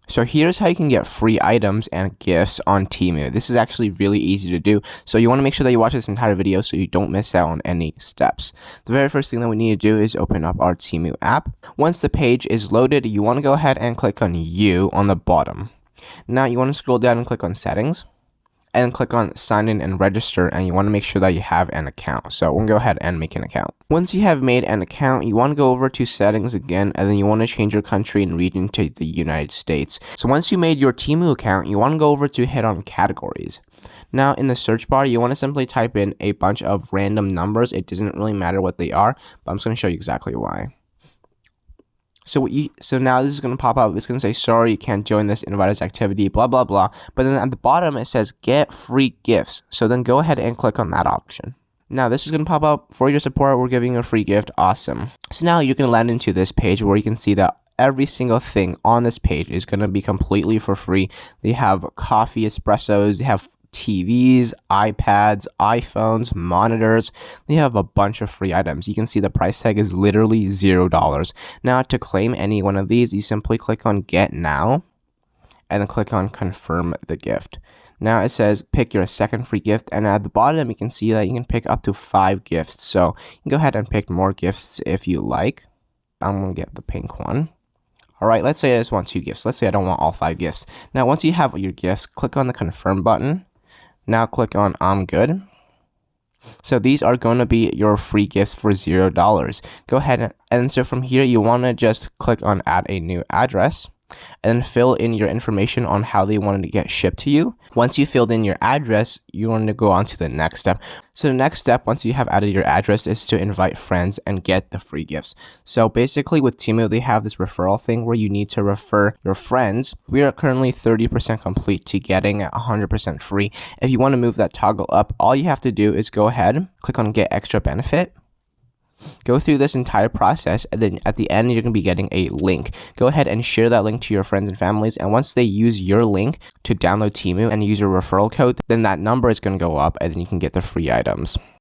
So here's how you can get free items and gifts on Temu. This is actually really easy to do. So you want to make sure that you watch this entire video so you don't miss out on any steps. The very first thing that we need to do is open up our Temu app. Once the page is loaded, you want to go ahead and click on You on the bottom. Now you want to scroll down and click on Settings. And click on sign in and register, and you want to make sure that you have an account. So we'll go ahead and make an account. Once you have made an account, you want to go over to settings again, and then you want to change your country and region to the United States. So once you made your Temu account, you want to go over to hit on categories. Now in the search bar, you want to simply type in a bunch of random numbers. It doesn't really matter what they are, but I'm just going to show you exactly why. So now this is going to pop up. It's going to say, sorry, you can't join this invite activity, blah, blah, blah. But then at the bottom, it says get free gifts. So then go ahead and click on that option. Now this is going to pop up. For your support, we're giving you a free gift. Awesome. So now you're going to land into this page where you can see that every single thing on this page is going to be completely for free. They have coffee espressos. They have TVs, iPads, iPhones, monitors. They have a bunch of free items. You can see the price tag is literally $0. Now to claim any one of these, you simply click on Get Now and then click on Confirm the Gift. Now it says pick your second free gift, and at the bottom you can see that you can pick up to 5 gifts. So you can go ahead and pick more gifts if you like. I'm going to get the pink one. Alright, let's say I just want 2 gifts. Let's say I don't want all 5 gifts. Now once you have your gifts, click on the Confirm button. Now click on I'm good. So these are going to be your free gifts for $0. Go ahead and so from here you want to just click on add a new address and fill in your information on how they wanted to get shipped to you. Once you filled in your address, you want to go on to the next step. So the next step, once you have added your address, is to invite friends and get the free gifts. So basically with Temu, they have this referral thing where you need to refer your friends. We are currently 30% complete to getting 100% free. If you want to move that toggle up, all you have to do is go ahead, click on get extra benefit. Go through this entire process, and then at the end you're going to be getting a link. Go ahead and share that link to your friends and families, and once they use your link to download Temu and use your referral code, then that number is going to go up and then you can get the free items.